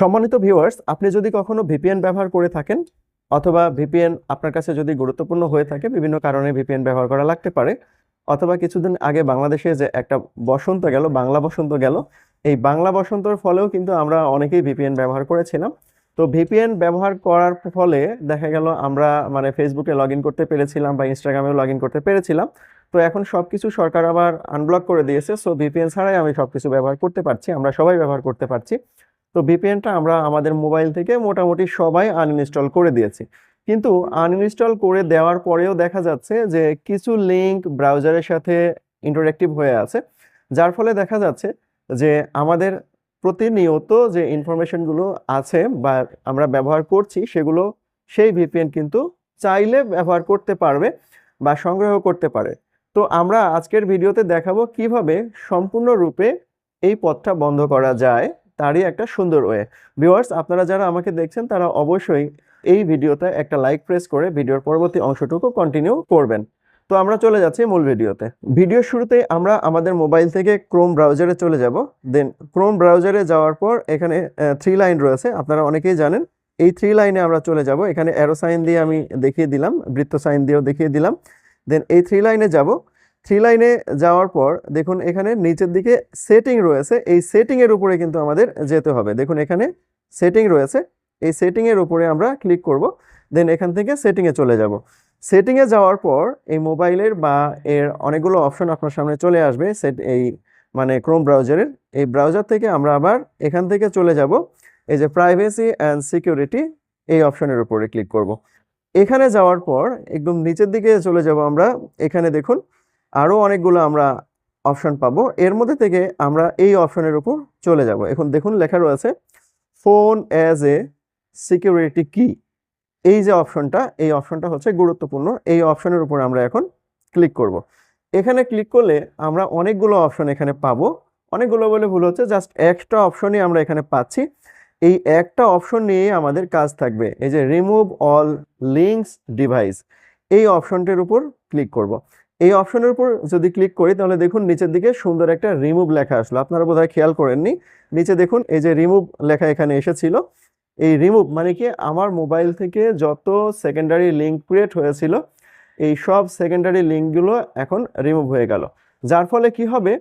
সম্মানিত ভিউয়ার্স, আপনি যদি কখনো ভিপিএন ব্যবহার করে থাকেন অথবা ভিপিএন আপনার কাছে যদি গুরুত্বপূর্ণ হয়ে থাকে, বিভিন্ন কারণে ভিপিএন ব্যবহার করা লাগতে পারে, অথবা কিছুদিন আগে বাংলাদেশে যে একটা বসন্ত গেল, বাংলা বসন্ত গেল, এই বাংলা বসন্তর ফলেও কিন্তু আমরা অনেকেই ভিপিএন ব্যবহার করেছিলাম। তো ভিপিএন ব্যবহার করার ফলে দেখা গেল আমরা ফেসবুকে লগ ইন করতে পেরেছিলাম বা ইনস্টাগ্রামেও লগ ইন করতে পেরেছিলাম। তো এখন সবকিছু সরকার আবার আনব্লক করে দিয়েছে, সো ভিপিএন ছাড়াই আমি সবকিছু ব্যবহার করতে পারছি, আমরা সবাই ব্যবহার করতে পারছি। তো ভিপিএনটা আমরা আমাদের মোবাইল থেকে মোটামুটি সবাই আনইনস্টল করে দিয়েছি, কিন্তু আনইনস্টল করে দেওয়ার পরেও দেখা যাচ্ছে যে কিছু লিঙ্ক ব্রাউজারের সাথে ইন্টারঅ্যাক্টিভ হয়ে আছে, যার ফলে দেখা যাচ্ছে যে আমাদের প্রতিনিয়ত যে ইনফরমেশনগুলো আছে বা আমরা ব্যবহার করছি সেগুলো সেই ভিপিএন কিন্তু চাইলে ব্যবহার করতে পারবে বা সংগ্রহ করতে পারে। তো আমরা আজকের ভিডিওতে দেখাবো কিভাবে সম্পূর্ণরূপে এই পথটা বন্ধ করা যায়, তারই একটা সুন্দর ওয়ে। ভিউয়ার্স, আপনারা যারা আমাকে দেখছেন তারা অবশ্যই এই ভিডিওতে একটা লাইক প্রেস করে ভিডিওর পরবর্তী অংশটুকু কন্টিনিউ করবেন। তো আমরা চলে যাচ্ছি মূল ভিডিওতে। ভিডিওর শুরুতেই আমরা আমাদের মোবাইল থেকে ক্রোম ব্রাউজারে চলে যাব। দেন ক্রোম ব্রাউজারে যাওয়ার পর এখানে 3 লাইন রয়েছে, আপনারা অনেকেই জানেন। এই 3 লাইনে আমরা চলে যাব। এখানে অ্যারো সাইন দিয়ে আমি দেখিয়ে দিলাম, বৃত্ত সাইন দিয়েও দেখিয়ে দিলাম। দেন এই 3 লাইনে যাব। 3 লাইনে যাওয়ার পর দেখুন এখানে নিচের দিকে সেটিং রয়েছে, এই সেটিংয়ের উপরে কিন্তু আমাদের যেতে হবে। দেখুন এখানে সেটিং রয়েছে, এই সেটিংয়ের উপরে আমরা ক্লিক করব। দেন এখান থেকে সেটিংয়ে চলে যাব। সেটিংয়ে যাওয়ার পর এই মোবাইলের বা এর অনেকগুলো অপশন আপনার সামনে চলে আসবে। ক্রোম ব্রাউজারের এই ব্রাউজার থেকে আমরা আবার এখান থেকে চলে যাব এই যে প্রাইভেসি অ্যান্ড সিকিউরিটি, এই অপশনের উপরে ক্লিক করব। এখানে যাওয়ার পর একদম নিচের দিকে চলে যাব আমরা। এখানে দেখুন আরও অনেকগুলো আমরা অপশন পাবো, এর মধ্যে থেকে আমরা এই অপশনের উপর চলে যাব। এখন দেখুন লেখা রয়েছে ফোন অ্যাজ এ সিকিউরিটি কি। এই যে অপশনটা, এই অপশনটা হচ্ছে গুরুত্বপূর্ণ। এই অপশনের উপর আমরা এখন ক্লিক করব। এখানে ক্লিক করলে আমরা অনেকগুলো অপশন এখানে পাবো, অনেকগুলো বলে ভুল হচ্ছে, জাস্ট একটা অপশনই আমরা এখানে পাচ্ছি। এই একটা অপশন নিয়ে আমাদের কাজ থাকবে, এই যে রিমুভ অল লিঙ্কস ডিভাইস, এই অপশনটির উপর ক্লিক করব। এই অপশনের উপর যদি ক্লিক করি তাহলে দেখুন নিচের দিকে সুন্দর একটা রিমুভ লেখা আসলো, আপনারা বোধহয় খেয়াল করেননি। নিচে দেখুন এই যে রিমুভ লেখা এখানে এসেছিল। এই রিমুভ মানে কি, আমার মোবাইল থেকে যত সেকেন্ডারি লিঙ্ক ক্রিয়েট হয়েছিল এই সব সেকেন্ডারি লিঙ্কগুলো এখন রিমুভ হয়ে গেল। যার ফলে কি হবে,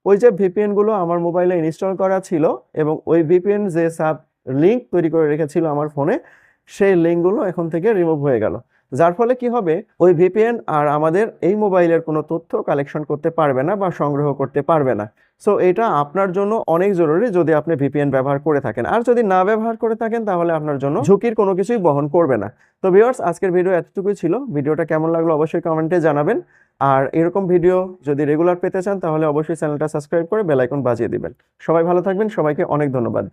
ওই যে ভিপিএনগুলো আমার মোবাইলে ইনস্টল করা ছিল এবং ওই ভিপিএন যে সাব লিঙ্ক তৈরি করে রেখেছিল আমার ফোনে, সেই লিঙ্কগুলো এখন থেকে রিমুভ হয়ে গেল। যার ফলে কি হবে, ওই ভিপিএন আর আমাদের এই মোবাইলের কোনো তথ্য কালেকশন করতে পারবে না বা সংগ্রহ করতে পারবে না। সো এটা আপনার জন্য অনেক জরুরি যদি আপনি ভিপিএন ব্যবহার করে থাকেন, আর যদি না ব্যবহার করে থাকেন তাহলে আপনার জন্য ঝুঁকির কোনো কিছুই বহন করবে না। তো ভিউয়ার্স, আজকের ভিডিও এতটুকুই ছিল। ভিডিওটা কেমন লাগলো অবশ্যই কমেন্টে জানাবেন, আর এরকম ভিডিও যদি রেগুলার পেতে চান তাহলে অবশ্যই চ্যানেলটা সাবস্ক্রাইব করে বেল আইকন বাজিয়ে দিবেন। সবাই ভালো থাকবেন, সবাইকে অনেক ধন্যবাদ।